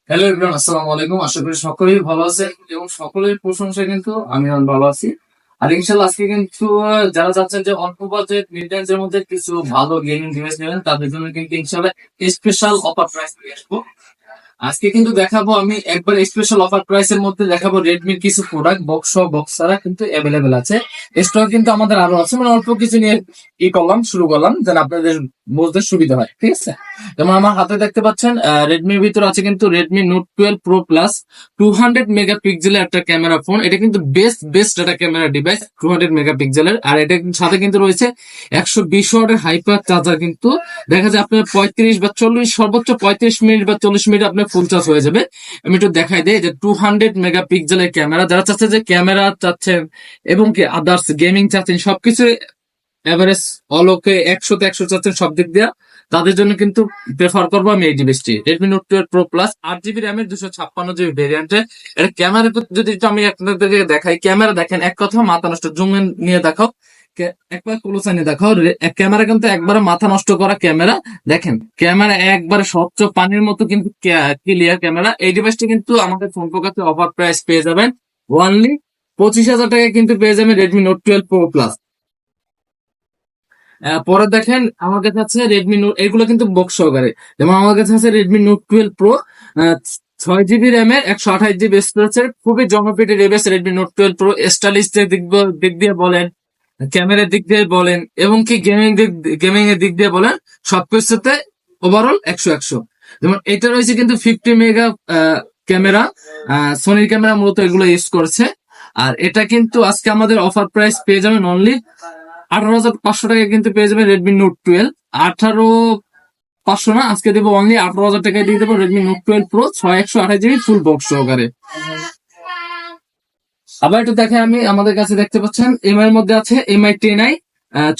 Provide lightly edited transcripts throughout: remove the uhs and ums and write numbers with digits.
Hello everyone, আসসালামু আলাইকুম। আশা করি সকলেই ভালো আছেন এবং সকলের প্রশংসা কিন্তু আমি অনেক ভালো আছি। আর ইনশাল্লাহ আজকে কিন্তু যারা চাচ্ছেন যে অল্প বাজেট মিড রেঞ্জের মধ্যে কিছু ভালো গেমিং ডিভাইস নেবেন তাদের জন্য কিন্তু ইনশাল্লাহ স্পেশাল অফার প্রাইস নিয়ে আসবো। আজকে কিন্তু দেখাবো আমি একবার স্পেশাল অফার প্রাইসের মধ্যে দেখাবো রেডমির কিছু প্রোডাক্ট বক্স সহ বক্স ছাড়া কিন্তু অ্যাভেলেবেল আছে। স্টক কিন্তু আমাদের আরো আছে, মানে অল্প কিছু নিয়ে শুরু করলাম যেন আপনাদের বুঝতে সুবিধা হয়, ঠিক আছে। যেমন আমার হাতে দেখতে পাচ্ছেন রেডমির ভিতরে আছে কিন্তু রেডমি নোট 12 প্রো প্লাস 200 মেগাপিক্সেলের একটা ক্যামেরা ফোন। এটা কিন্তু বেস্ট একটা ক্যামেরা ডিভাইস 200 মেগাপিক্সেলের। আর এটা সাথে কিন্তু রয়েছে 120 ওয়াটের হাইপার চার্জার। কিন্তু দেখা যায় আপনার 35 বা 40 সর্বোচ্চ 35 মিনিট বা 40 মিনিট আপনার ফুল চার্জ হয়ে যাবে। আমি একটু দেখাই দিই যে 200 মেগাপিক্সেলের ক্যামেরা, যারা চাচ্ছে যে ক্যামেরা চাচ্ছেন এবং কি আদার্স গেমিং চাচ্ছেন সবকিছু এভারেজ অলোকে 100 চাচ্ছেন সব দিক দিয়া, তাদের জন্য কিন্তু প্রেফার করবো আমি এই ডিভাইসটি Redmi Note 12 Pro Plus 8 GB র্যামের 256 জিবি ভেরিয়েন্টে। এটা ক্যামেরা যদি একটু আমি আপনাদেরকে দেখাই, ক্যামেরা দেখেন এক কথা মাথা নষ্ট, জুম নিয়ে দেখাও, একবার ক্লোজ নিয়ে দেখাও। ক্যামেরা কিন্তু একবারে মাথা নষ্ট করা ক্যামেরা। দেখেন ক্যামেরা একবারে স্বচ্ছ পানির মতো কিন্তু ক্লিয়ার ক্যামেরা। এই ডিভাইসটি কিন্তু আমাদের ফোন কাছে অফার প্রাইস পেয়ে যাবেন ওনলি 25,000 টাকায় কিন্তু পেয়ে যাবেন রেডমি নোট 12 প্রো প্লাস। পরে দেখেন আমার কাছে আছে রেডমি নোট, এগুলো কিন্তু বক্স সহকারে। যেমন আমার কাছে আছে রেডমি নোট 12 প্রো 6 জিবি র্যামের 128 জিবি স্টোরেজের খুবই জনপ্রিয় device Redmi Note 12 pro. Stylish দিক দিয়ে বলেন, ক্যামেরার দিক দিয়ে বলেন এবং কি গেমিং এর দিক দিয়ে বলেন, সবকিছুতে ওভারঅল 100 যেমন এটা রয়েছে কিন্তু 50 মেগা ক্যামেরা, সোনির ক্যামেরা মূলত এগুলো ইউজ করছে। আর এটা কিন্তু আজকে আমাদের অফার প্রাইস পেয়ে যাবেন অনলি 18,500 টাকায় কিন্তু পেয়ে যাবেন রেডমি নোট 12। 18,500 না, আজকে দেবো অনলি 18,000 টাকায় দিয়ে দেবো Redmi Note 12 pro 128 GB full box সহকারে। আবার একটু দেখে আমি আমাদের কাছে দেখতে পাচ্ছেন এমআই এর মধ্যে আছে এমআই 10i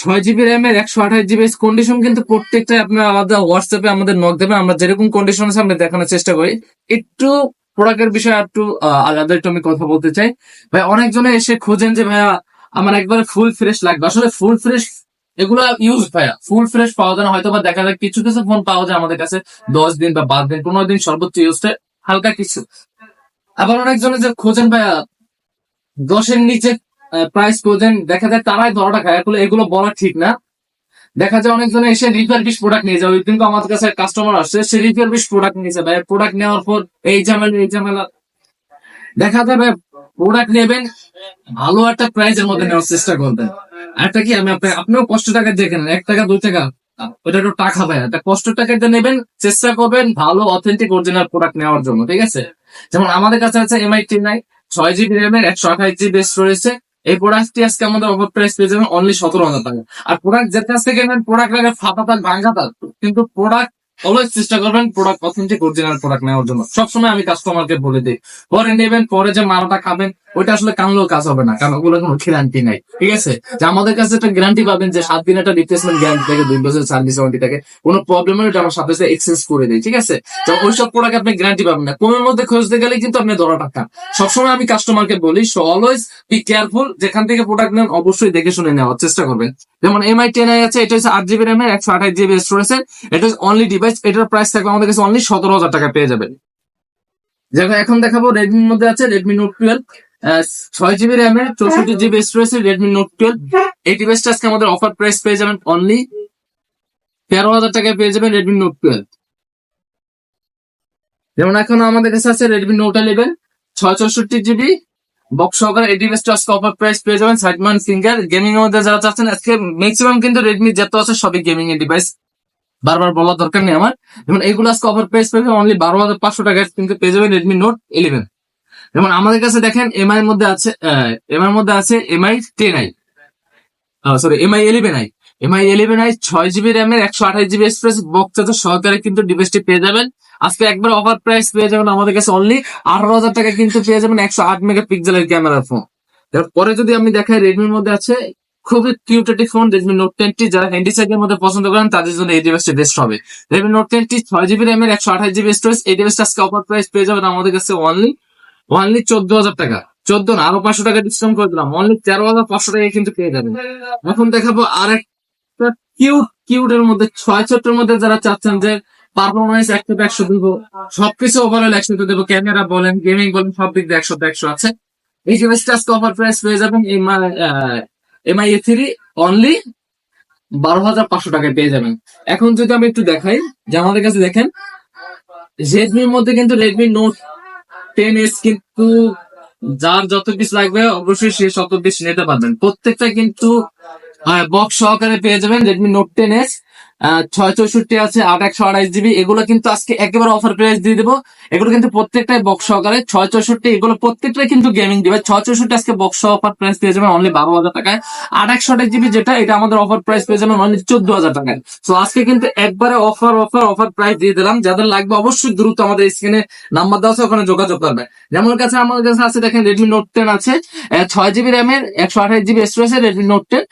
6 জিবি র্যামের 128 জিবি। কন্ডিশন কিন্তু প্রত্যেকটা আপনার আলাদা হোয়াটসঅ্যাপে আমাদের নক দেবেন, আমরা যেরকম কন্ডিশন আছে আমরা দেখানোর চেষ্টা করি। একটু প্রোডাক্টের বিষয়ে একটু আলাদা একটু আমি কথা বলতে চাই। ভাই অনেকজনে এসে খোঁজেন যে ভাইয়া আমার একবারে ফুল ফ্রেশ লাগবে। আসলে ফুল ফ্রেশ এগুলা ইউজ ভাইয়া ফুল ফ্রেশ পাওয়া যায় না, হয়তো বা দেখা যায় কিছু কিছু ফোন পাওয়া যায় আমাদের কাছে 10 দিন বা 12 দিন, 15 দিন সর্বোচ্চ ইউজটা হালকা কিছু। আবার অনেকজনে যে খোঁজেন ভাইয়া 10-এর নিচে প্রাইস খোঁজেন, দেখা যায় তারাই ধরাটা খায়। আসলে এগুলো বলা ঠিক না। দেখা যায় অনেকজনে এসে রিফারবিশ প্রোডাক্ট নিয়ে যায়। ওই দিন আমাদের কাছে কাস্টমার আসছে, সে রিফারবিশ প্রোডাক্ট নিয়েছে ভাই। প্রোডাক্ট নেওয়ার পর এই ঝামেলা দেখা যাবে। প্রোডাক্ট নেবেন ভালো একটা প্রাইসের মধ্যে নেওয়ার চেষ্টা করবেন। একটা কি আমি আপনিও কষ্ট টাকা দেখেন 1 টাকা 2 টাকা, ওটা একটু টাকা ভাই, একটা কষ্ট টাকা দিয়ে নেবেন, চেষ্টা করবেন ভালো অথেন্টিক অরিজিনাল প্রোডাক্ট নেওয়ার জন্য, ঠিক আছে। যেমন আমাদের কাছে আছে এমআই 10i 6 জিবি র্যামের 128 জিবি রয়েছে। এই প্রোডাক্টটি আজকে আমাদের অফার প্রাইস পেয়ে যাবেন অনলি 17,000 টাকা। আর প্রোডাক্ট যে কাছ থেকে নেন প্রোডাক্ট লাগে ফাটা থাক ভাঙা থাক, কিন্তু প্রোডাক্ট অলওয়েজ চেষ্টা করবেন প্রোডাক্ট অথেন্টিক অরিজিনাল প্রোডাক্ট নেওয়ার জন্য। সবসময় আমি কাস্টমারকে বলে দিই, পরে নেবেন পরে যে মালটা খাবেন ওইটা আসলে কানলেও কাজ হবে না, কারণ ওগুলো কোনো গ্যারান্টি নাই, ঠিক আছে। যে আমাদের কাছে একটা গ্যারান্টি পাবেন যে 7 দিন একটা রিপ্লেসমেন্ট গ্যারান্টি থাকে, 2 বছর সার্ভিস ওয়ারেন্টি থাকে। কোনো প্রবলেম হলে আমার সাথে সাথে এক্সচেঞ্জ করে দেয়, ঠিক আছে। তো ওইসব প্রোডাক্ট আপনি গ্যারান্টি পাবেন না, কমের মধ্যে খুঁজতে গেলে কিন্তু আপনি ধরা টাকা। সবসময় আমি কাস্টমারকে বলি অলওয়েজ বি কেয়ারফুল, যেখান থেকে প্রোডাক্ট নেন অবশ্যই দেখে শুনে নেওয়ার চেষ্টা করবেন। যেমন এমআই 10i আছে, এটা হচ্ছে 8 জিবি র্যামের 128 জিবি স্টোরেজের। এটা হচ্ছে অনলি ডিভাইস, এটার প্রাইস থাকবে আমাদের কাছে অনলি 17,000 টাকা পেয়ে যাবেন। যেমন এখন দেখাবো রেডমির মধ্যে আছে রেডমি নোট 12 6 জিবি র্যামের 64 জিবি স্টোরেজের রেডমি নোট 12। এই ডিভাইসটা আজকে আমাদের অফার প্রাইস পেয়ে যাবেন অনলি 13,000 টাকায় পেয়ে যাবেন রেডমি নোট 12। যেমন এখন আমাদের কাছে আছে রেডমি নোট 11 664 জিবি বক্স সহকারে। এই ডিভাইসটা আজকে অফার প্রাইস পেয়ে যাবেন 60 ফিঙ্গার। গেমিং এর মধ্যে যারা চাচ্ছেন, আজকে ম্যাক্সিমাম কিন্তু রেডমি যত আছে সবই গেমিং এর ডিভাইস, বারবার বলার দরকার নেই আমার। যেমন এইগুলো আজকে অফার প্রাইস পেয়ে যাবেন অনলি 12,500 টাকায় কিন্তু পেয়ে যাবেন রেডমি নোট 11। যেমন আমাদের কাছে দেখেন এমআই এর মধ্যে আছে MI 10i, sorry MI 11i 6 GB র্যামের 128 জিবি স্পেস বক্স সহকারে কিন্তু ডিভাইসটি পেয়ে যাবেন। আজকে একবার অফার প্রাইস পেয়ে যাবেন আমাদের কাছে অনলি 18,000 টাকা কিন্তু পেয়ে যাবেন 108 মেগাপিক্সেলের ক্যামেরার ফোন। পরে যদি আমি দেখাই রেডমির মধ্যে আছে খুবই কিউট একটি ফোন রেডমি নোট 10টি। যারা হ্যান্ডি সাইজের মধ্যে পছন্দ করেন তাদের জন্য এই ডিভাইসটি বেস্ট হবে। রেডমি নোট 10টি 6 জিবি র্যামের 128 জিবি স্টোরেজ। এই ডিভাইসটা আজকে অফার প্রাইস পেয়ে যাবেন আমাদের কাছে অনলি 14,000 টাকা। 14 না, আরো 500 টাকা ডিসকাউন্ট করে দিলাম, অনলি 13,500 টাকা কিন্তু পেয়ে যাবেন। এখন দেখাবো আর একটা কিউট এর মধ্যে 6 ছোট্টের মধ্যে যারা চাচ্ছেন যে পারফরমেন্স 100 দেবো, সবকিছু ওভারঅল 100 দেবো, ক্যামেরা বলেন, গেমিং বলেন, সব দিক দিয়ে 100 আছে। এই ডিভাইসটা আজকে অফার প্রাইস পেয়ে যাবেন MI A3 অনলি 12,500 টাকায় পেয়ে যাবেন। এখন যদি আমি একটু দেখাই যে আমাদের কাছে দেখেন রেডমির মধ্যে কিন্তু রেডমি নোট 10S কিন্তু যার যত পিস লাগবে অবশ্যই সে শত পিস নিতে পারবেন। প্রত্যেকটা কিন্তু বক্স সহকারে পেয়ে যাবেন। রেডমি নোট 10S 664 আছে, 8/128 GB, এগুলো কিন্তু আজকে একেবারে অফার প্রাইস দিয়ে দেবো। এগুলো কিন্তু প্রত্যেকটাই বক্স সহকারে 664, এগুলো প্রত্যেকটাই কিন্তু গেমিং ডিভাইস। 664 আজকে বক্স অফার প্রাইস পেয়ে যাবেন অনলি 12,000 টাকায়। 8/128 GB যেটা, এটা আমাদের অফার প্রাইস পেয়ে যাবেন অনলি 14,000 টাকায়। তো আজকে কিন্তু একবারে অফার অফার অফার প্রাইস দিয়ে দিলাম। যাদের লাগবে অবশ্যই দ্রুত আমাদের স্ক্রিনে নাম্বার দেওয়া আছে, ওখানে যোগাযোগ করবে। যেমন কাছে আমাদের কাছে আছে দেখেন রেডমি নোট 10 আছে, 6 GB র্যামের, 128 GB স্টোরেজ, রেডমি নোট 10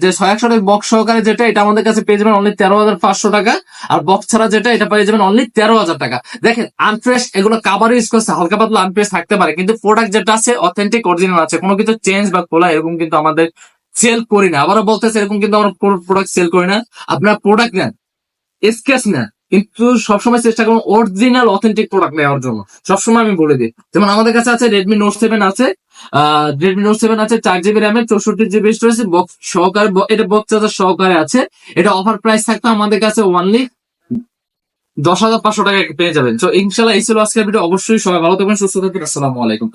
যে 6/128 বক্স সহকারে যেটা, এটা আমাদের কাছে পেয়ে যাবেন অনলি 13,500 টাকা। আর বক্স ছাড়া যেটা, এটা পেয়ে যাবেন অনলি 13,000 টাকা। দেখেন আনফ্রেশ, এগুলো কাভার ইউজ করছে, হালকা পাতলা আনফ্রেশ থাকতে পারে, কিন্তু প্রোডাক্ট যেটা আছে অথেন্টিক অরিজিনাল আছে, কোনো কিছু চেঞ্জ বা খোলা এরকম কিন্তু আমাদের সেল করি না। আবারও বলতেছে, এরকম কিন্তু আমরা প্রোডাক্ট সেল করি না। আপনারা প্রোডাক্ট নেন, স্কেচ না, কিন্তু সবসময় চেষ্টা করুন অরিজিনাল অথেন্টিক প্রোডাক্ট নেওয়ার জন্য। সবসময় আমি বলে দিই, যেমন আমাদের কাছে আছে রেডমি নোট 7 আছে, রেডমি নোট 7 আছে 4 GB র্যামের, 64 GB স্টোরেজ, বক্স সহকারে, এটা বক্স চার্জার সহকারে আছে। এটা অফার প্রাইস থাকতো আমাদের কাছে অনলি 10,500 টাকা পেয়ে যাবেন। তো ইনশাল্লাহ এই ছিল আজকের ভিডিও। অবশ্যই সবাই ভালো থাকবেন, সুস্থ থাকবেন। আসসালামু আলাইকুম।